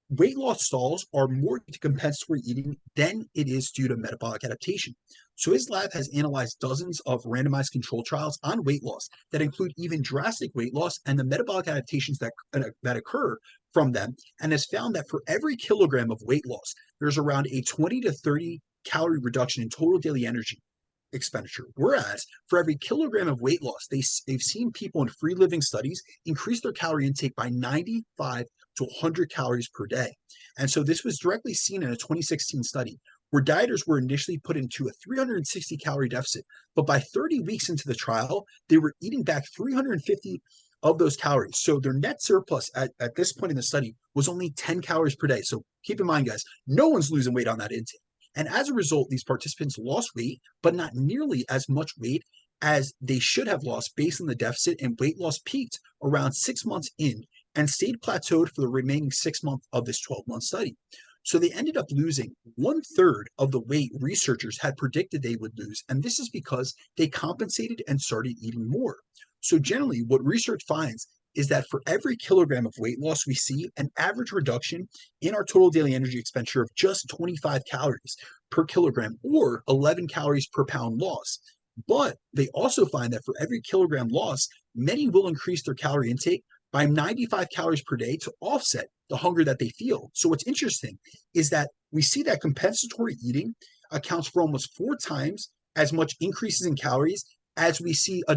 B: weight loss stalls are more due to compensatory eating than it is due to metabolic adaptation. So his lab has analyzed dozens of randomized control trials on weight loss that include even drastic weight loss and the metabolic adaptations that occur from them, and has found that for every kilogram of weight loss, there's around a 20 to 30 calorie reduction in total daily energy expenditure. Whereas for every kilogram of weight loss, they've seen people in free living studies increase their calorie intake by 95 to 100 calories per day. And so this was directly seen in a 2016 study where dieters were initially put into a 360 calorie deficit, but by 30 weeks into the trial, they were eating back 350 of those calories. So their net surplus at this point in the study was only 10 calories per day. So keep in mind, guys, no one's losing weight on that intake. And as a result, these participants lost weight, but not nearly as much weight as they should have lost based on the deficit, and weight loss peaked around 6 months in and stayed plateaued for the remaining 6 months of this 12-month study. So they ended up losing 1/3 of the weight researchers had predicted they would lose. And this is because they compensated and started eating more. So generally, what research finds is that for every kilogram of weight loss, we see an average reduction in our total daily energy expenditure of just 25 calories per kilogram, or 11 calories per pound loss. But they also find that for every kilogram loss, many will increase their calorie intake by 95 calories per day to offset the hunger that they feel. So what's interesting is that we see that compensatory eating accounts for almost 4 times as much increases in calories as we see a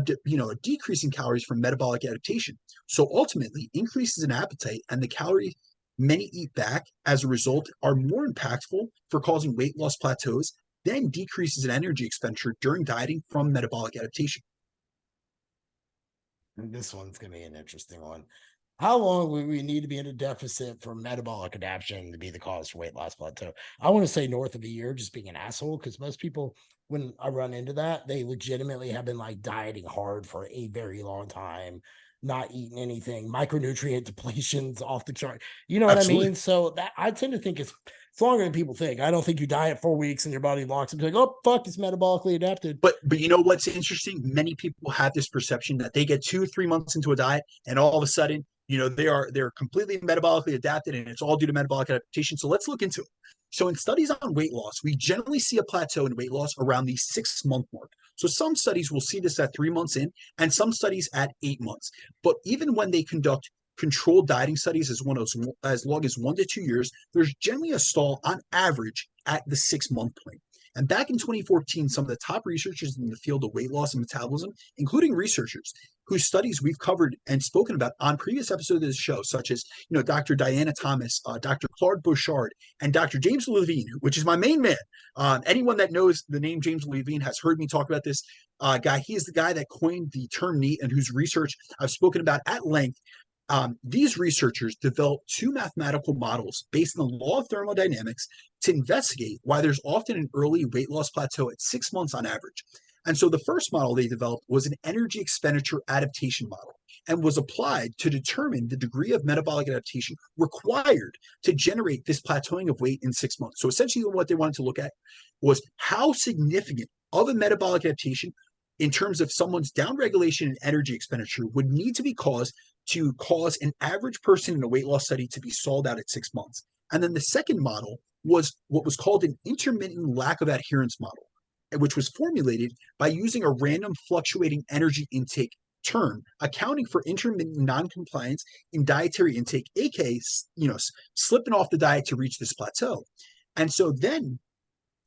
B: decrease in calories from metabolic adaptation. So ultimately, increases in appetite and the calories many eat back as a result are more impactful for causing weight loss plateaus than decreases in energy expenditure during dieting from metabolic adaptation.
A: This one's going to be an interesting one. How long would we need to be in a deficit for metabolic adaptation to be the cause for weight loss plateau? I want to say north of a year, just being an asshole, because most people, when I run into that, they legitimately have been like dieting hard for a very long time, not eating anything, micronutrient depletions off the chart. You know what Absolutely. I mean? So that I tend to think it's longer than people think. I don't think you diet 4 weeks and your body locks up like, oh fuck, it's metabolically adapted.
B: But you know what's interesting? Many people have this perception that they get 2-3 months into a diet and all of a sudden, they're completely metabolically adapted and it's all due to metabolic adaptation. So let's look into it. So in studies on weight loss, we generally see a plateau in weight loss around the 6-month mark. So some studies will see this at 3 months in and some studies at 8 months. But even when they conduct controlled dieting studies as long as 1 to 2 years, there's generally a stall on average at the 6-month point. And back in 2014, some of the top researchers in the field of weight loss and metabolism, including researchers whose studies we've covered and spoken about on previous episodes of the show, such as Dr. Diana Thomas, Dr. Claude Bouchard, and Dr. James Levine, which is my main man. Anyone that knows the name James Levine has heard me talk about this guy. He is the guy that coined the term NEAT and whose research I've spoken about at length. These researchers developed 2 mathematical models based on the law of thermodynamics to investigate why there's often an early weight loss plateau at 6 months on average. And so the first model they developed was an energy expenditure adaptation model and was applied to determine the degree of metabolic adaptation required to generate this plateauing of weight in 6 months. So essentially what they wanted to look at was how significant of a metabolic adaptation in terms of someone's downregulation in energy expenditure would need to be caused to cause an average person in a weight loss study to be stalled out at 6 months. And then the second model was what was called an intermittent lack of adherence model, which was formulated by using a random fluctuating energy intake term, accounting for intermittent noncompliance in dietary intake, aka, slipping off the diet to reach this plateau. And so then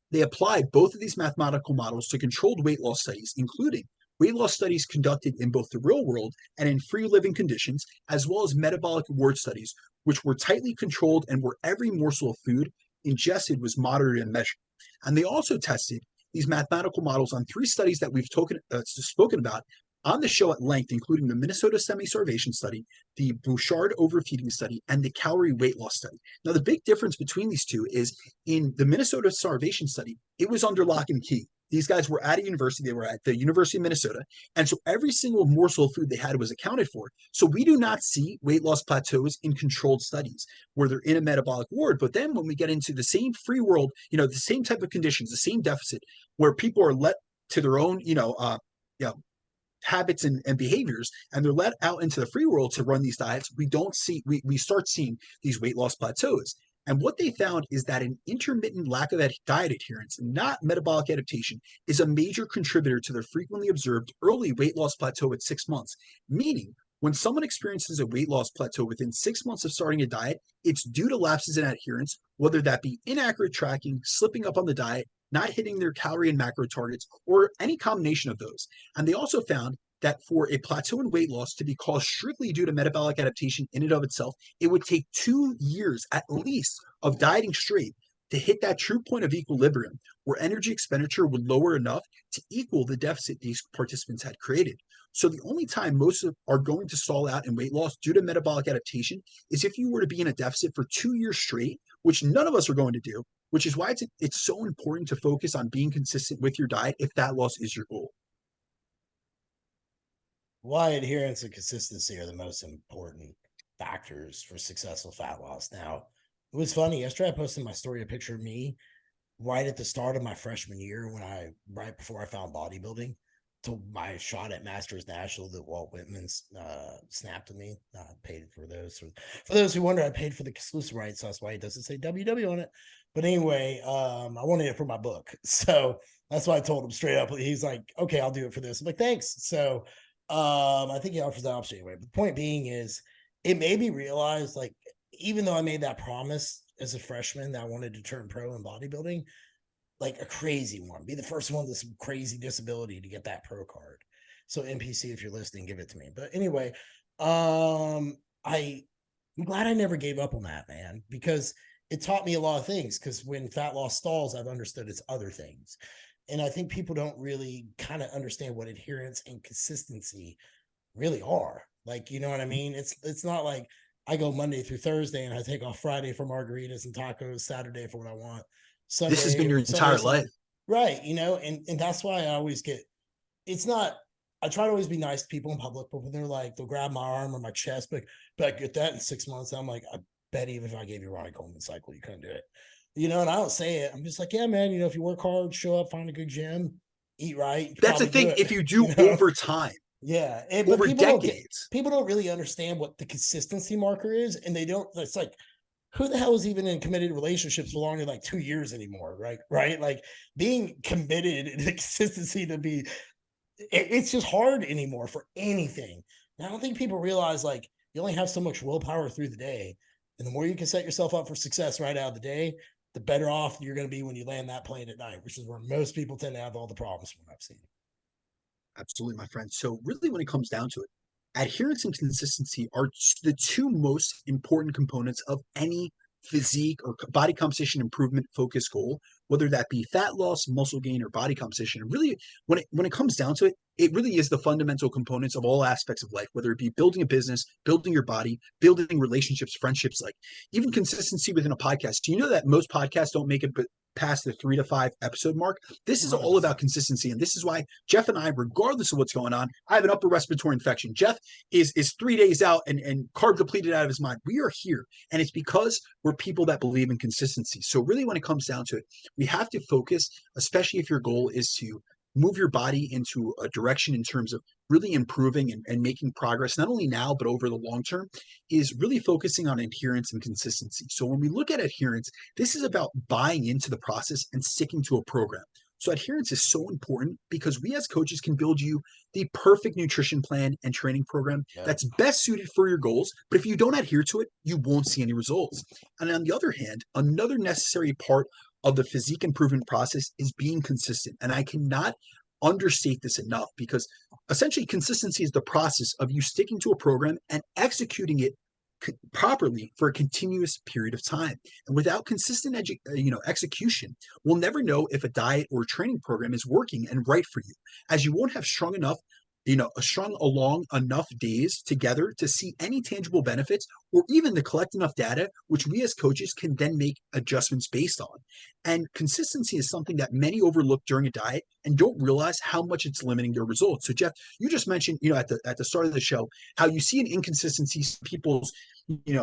B: they applied both of these mathematical models to controlled weight loss studies, including weight loss studies conducted in both the real world and in free living conditions, as well as metabolic reward studies, which were tightly controlled and where every morsel of food ingested was monitored and measured. And they also tested these mathematical models on 3 studies that we've spoken about on the show at length, including the Minnesota semi-starvation study, the Bouchard overfeeding study, and the calorie weight loss study. Now, the big difference between these two is in the Minnesota starvation study, it was under lock and key. These guys were at a university. They were at the University of Minnesota. And so every single morsel of food they had was accounted for. So we do not see weight loss plateaus in controlled studies where they're in a metabolic ward. But then when we get into the same free world, the same type of conditions, the same deficit where people are let to their own, habits and behaviors, and they're let out into the free world to run these diets, we start seeing these weight loss plateaus. And what they found is that an intermittent lack of diet adherence, not metabolic adaptation, is a major contributor to their frequently observed early weight loss plateau at 6 months. Meaning, when someone experiences a weight loss plateau within 6 months of starting a diet, it's due to lapses in adherence, whether that be inaccurate tracking, slipping up on the diet, not hitting their calorie and macro targets, or any combination of those. And they also found that for a plateau in weight loss to be caused strictly due to metabolic adaptation in and of itself, it would take 2 years at least of dieting straight to hit that true point of equilibrium where energy expenditure would lower enough to equal the deficit these participants had created. So the only time most are going to stall out in weight loss due to metabolic adaptation is if you were to be in a deficit for 2 years straight, which none of us are going to do, which is why it's so important to focus on being consistent with your diet if fat loss is your goal.
A: Why adherence and consistency are the most important factors for successful fat loss. Now, it was funny. Yesterday, I posted in my story a picture of me right at the start of my freshman year right before I found bodybuilding, to my shot at Masters National that Walt Whitman snapped to me. I paid for those. For those who wonder, I paid for the exclusive rights, so that's why it doesn't say WW on it. But anyway, I wanted it for my book. So that's why I told him straight up. He's like, okay, I'll do it for this. I'm like, thanks. So I think he offers that option anyway. But the point being is, it made me realize, like, even though I made that promise as a freshman that I wanted to turn pro in bodybuilding, like a crazy one, be the first one with some crazy disability to get that pro card. So NPC, if you're listening, give it to me. But anyway, I'm glad I never gave up on that, man, because it taught me a lot of things. Because when fat loss stalls, I've understood it's other things. And I think people don't really kind of understand what adherence and consistency really are. Like, you know what I mean? It's not like I go Monday through Thursday and I take off Friday for margaritas and tacos, Saturday for what I want. Sunday,
B: this has been your entire life.
A: Right. You know, and that's why I always it's not, I try to always be nice to people in public, but when they're like, they'll grab my arm or my chest, but I get that in 6 months. I'm like, I bet even if I gave you Ronnie Coleman cycle, you couldn't do it. You know, and I don't say it. I'm just like, yeah, man, you know, if you work hard, show up, find a good gym, eat right.
B: That's the thing. If you do over time,
A: yeah,
B: but over decades,
A: people don't really understand what the consistency marker is, and they don't. It's like, who the hell is even in committed relationships for longer than like 2 years anymore? Right. Like, being committed and the consistency to be, it's just hard anymore for anything. And I don't think people realize, like, you only have so much willpower through the day, and the more you can set yourself up for success right out of the day, the better off you're going to be when you land that plane at night, which is where most people tend to have all the problems from what I've seen.
B: Absolutely, my friend. So really, when it comes down to it, adherence and consistency are the two most important components of any physique or body composition improvement focused goal, whether that be fat loss, muscle gain, or body composition. And really, when it comes down to it, it really is the fundamental components of all aspects of life, whether it be building a business, building your body, building relationships, friendships, like even consistency within a podcast. Do you know that most podcasts don't make it past the 3 to 5 episode mark? This is 100%. All about consistency. And this is why Jeff and I, regardless of what's going on, I have an upper respiratory infection. Jeff is 3 days out and carb depleted out of his mind. We are here. And it's because we're people that believe in consistency. So really, when it comes down to it, we have to focus, especially if your goal is to move your body into a direction in terms of really improving and making progress, not only now, but over the long term, is really focusing on adherence and consistency. So when we look at adherence, this is about buying into the process and sticking to a program. So adherence is so important because we as coaches can build you the perfect nutrition plan and training program that's best suited for your goals. But if you don't adhere to it, you won't see any results. And on the other hand, another necessary part of the physique improvement process is being consistent. And I cannot understate this enough, because essentially consistency is the process of you sticking to a program and executing it properly for a continuous period of time. And without consistent execution, we'll never know if a diet or a training program is working and right for you, as you won't have strung along enough days together to see any tangible benefits, or even to collect enough data, which we as coaches can then make adjustments based on. And consistency is something that many overlook during a diet and don't realize how much it's limiting their results. So Jeff, you just mentioned, at the start of the show, how you see an inconsistency in people's,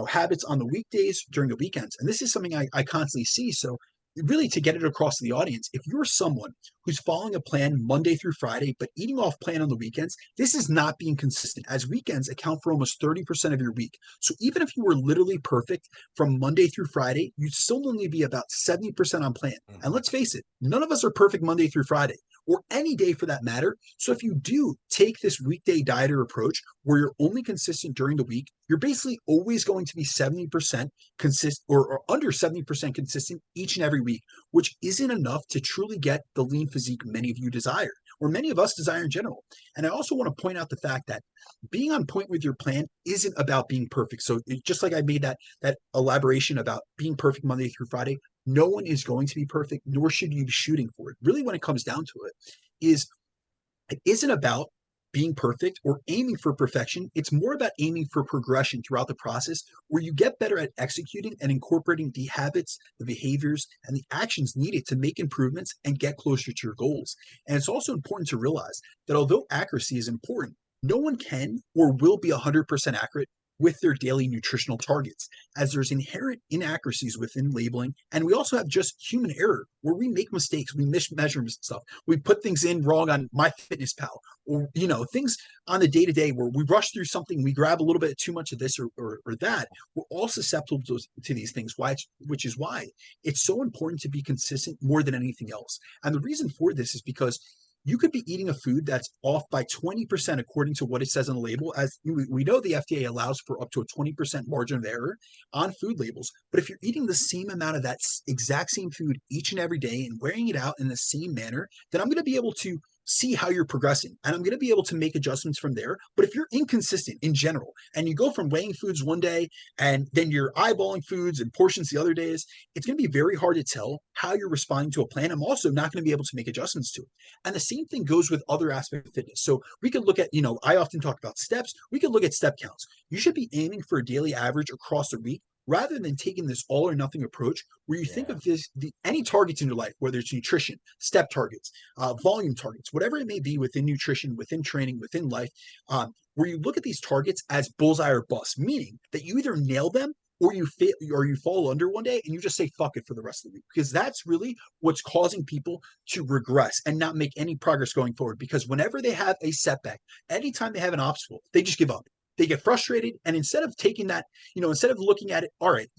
B: habits on the weekdays during the weekends. And this is something I constantly see. So really, to get it across to the audience, if you're someone who's following a plan Monday through Friday, but eating off plan on the weekends, this is not being consistent, as weekends account for almost 30% of your week. So even if you were literally perfect from Monday through Friday, you'd still only be about 70% on plan. And let's face it, none of us are perfect Monday through Friday, or any day for that matter. So if you do take this weekday dieter approach where you're only consistent during the week, you're basically always going to be 70% consistent or under 70% consistent each and every week, which isn't enough to truly get the lean physique many of you desire, or many of us desire in general. And I also want to point out the fact that being on point with your plan isn't about being perfect. So just like I made that elaboration about being perfect Monday through Friday, no one is going to be perfect, nor should you be shooting for it. Really, when it comes down to it, it isn't about being perfect or aiming for perfection. It's more about aiming for progression throughout the process, where you get better at executing and incorporating the habits, the behaviors, and the actions needed to make improvements and get closer to your goals. And it's also important to realize that although accuracy is important, no one can or will be 100% accurate with their daily nutritional targets, as there's inherent inaccuracies within labeling. And we also have just human error where we make mistakes, we mismeasure stuff, we put things in wrong on MyFitnessPal, or things on the day-to-day where we rush through something, we grab a little bit too much of this or that. We're all susceptible to these things, which is why it's so important to be consistent more than anything else. And the reason for this is because you could be eating a food that's off by 20% according to what it says on the label. As we know, the FDA allows for up to a 20% margin of error on food labels. But if you're eating the same amount of that exact same food each and every day and wearing it out in the same manner, then I'm going to be able to see how you're progressing, and I'm going to be able to make adjustments from there. But if you're inconsistent in general and you go from weighing foods one day and then you're eyeballing foods and portions the other days, it's going to be very hard to tell how you're responding to a plan. I'm also not going to be able to make adjustments to it. And the same thing goes with other aspects of fitness. So we could look at, I often talk about steps. We could look at step counts. You should be aiming for a daily average across the week, rather than taking this all or nothing approach where you think of any targets in your life, whether it's nutrition, step targets, volume targets, whatever it may be within nutrition, within training, within life, where you look at these targets as bullseye or bust, meaning that you either nail them or you fall under one day and you just say fuck it for the rest of the week, because that's really what's causing people to regress and not make any progress going forward. Because whenever they have a setback, anytime they have an obstacle, they just give up. They get frustrated, and instead of taking that, instead of looking at it, all right,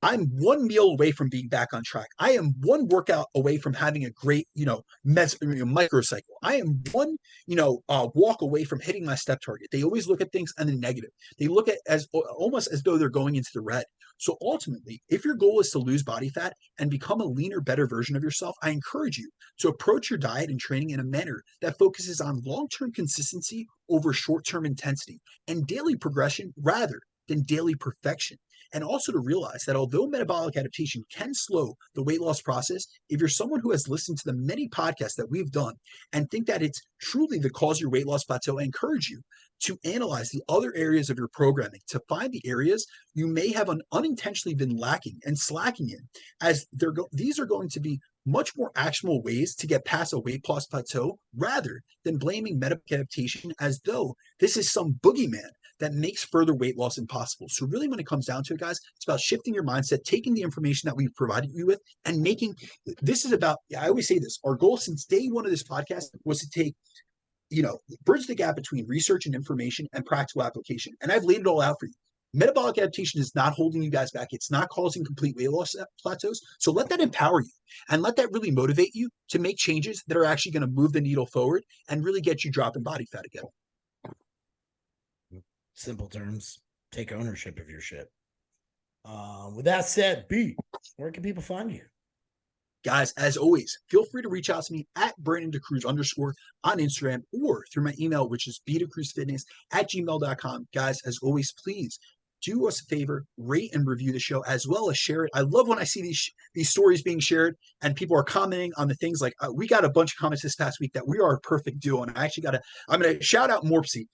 B: I'm one meal away from being back on track. I am one workout away from having a great, microcycle. I am one, walk away from hitting my step target. They always look at things in the negative. They look at as almost as though they're going into the red. So ultimately, if your goal is to lose body fat and become a leaner, better version of yourself, I encourage you to approach your diet and training in a manner that focuses on long-term consistency over short-term intensity and daily progression rather than daily perfection. And also to realize that although metabolic adaptation can slow the weight loss process, if you're someone who has listened to the many podcasts that we've done and think that it's truly the cause of your weight loss plateau, I encourage you to analyze the other areas of your programming to find the areas you may have unintentionally been lacking and slacking in, as these are going to be much more actionable ways to get past a weight loss plateau rather than blaming metabolic adaptation as though this is some boogeyman that makes further weight loss impossible. So really, when it comes down to it, guys, it's about shifting your mindset, taking the information that we've provided you with, and this is about, I always say this, our goal since day one of this podcast was to take, bridge the gap between research and information and practical application. And I've laid it all out for you. Metabolic adaptation is not holding you guys back. It's not causing complete weight loss plateaus. So let that empower you and let that really motivate you to make changes that are actually going to move the needle forward and really get you dropping body fat again.
A: Simple terms, take ownership of your shit. With that said, B, where can people find you?
B: Guys, as always, feel free to reach out to me at BrandonDeCruz_ on Instagram or through my email, which is bdecruzfitness@gmail.com. Guys, as always, please do us a favor, rate and review the show, as well as share it. I love when I see these stories being shared and people are commenting on the things. Like we got a bunch of comments this past week that we are a perfect duo. And I'm going to shout out Morpsey.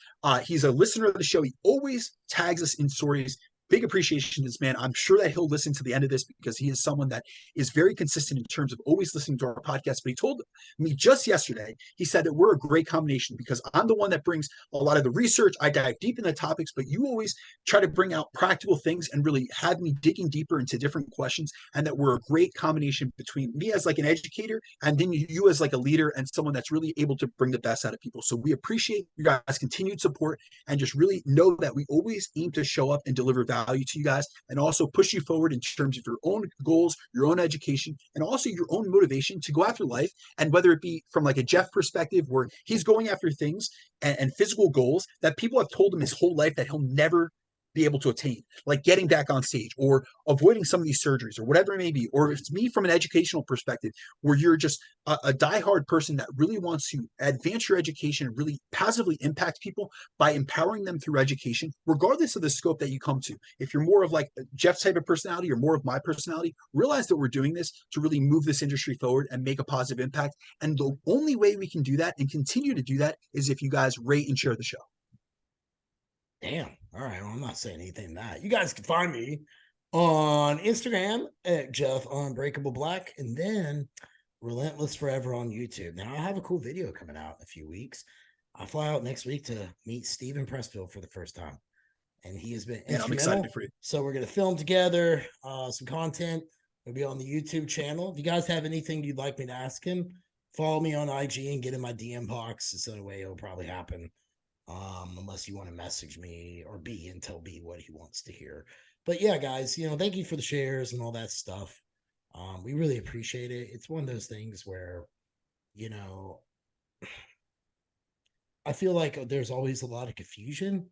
B: He's a listener of the show. He always tags us in stories. Big appreciation to this man. I'm sure that he'll listen to the end of this because he is someone that is very consistent in terms of always listening to our podcast. But he told me just yesterday, he said that we're a great combination because I'm the one that brings a lot of the research. I dive deep in the topics, but you always try to bring out practical things and really have me digging deeper into different questions, and that we're a great combination between me as like an educator and then you as like a leader and someone that's really able to bring the best out of people. So we appreciate you guys' continued support and just really know that we always aim to show up and deliver value to you guys and also push you forward in terms of your own goals, your own education, and also your own motivation to go after life. And whether it be from like a Jeff perspective where he's going after things and physical goals that people have told him his whole life that he'll never be able to attain, like getting back on stage or avoiding some of these surgeries or whatever it may be. Or if it's me from an educational perspective, where you're just a diehard person that really wants to advance your education and really positively impact people by empowering them through education, regardless of the scope that you come to. If you're more of like Jeff's type of personality or more of my personality, realize that we're doing this to really move this industry forward and make a positive impact. And the only way we can do that and continue to do that is if you guys rate and share the show.
A: Damn. All right. Well, I'm not saying anything that. You guys can find me on Instagram at Jeff Unbreakable Black, and then Relentless Forever on YouTube. Now I have a cool video coming out in a few weeks. I fly out next week to meet Steven Pressfield for the first time, and he has been instrumental. I'm excited for you. So we're gonna film together some content. It'll be on the YouTube channel. If you guys have anything you'd like me to ask him, follow me on IG and get in my DM box. It's the only way it'll probably happen. Unless you want to message me or B and tell B what he wants to hear. But yeah, guys, thank you for the shares and all that stuff. We really appreciate it. It's one of those things where, I feel like there's always a lot of confusion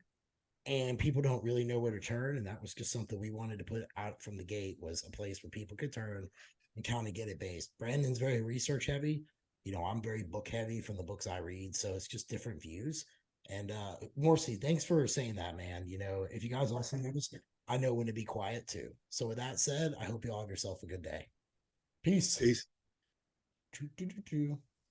A: and people don't really know where to turn. And that was just something we wanted to put out from the gate, was a place where people could turn and kind of get it based. Brandon's very research heavy. I'm very book heavy from the books I read. So it's just different views. And Morsi, thanks for saying that, man. If you guys listen to this, I know when to be quiet too. So with that said, I hope you all have yourself a good day. Peace.
B: Peace.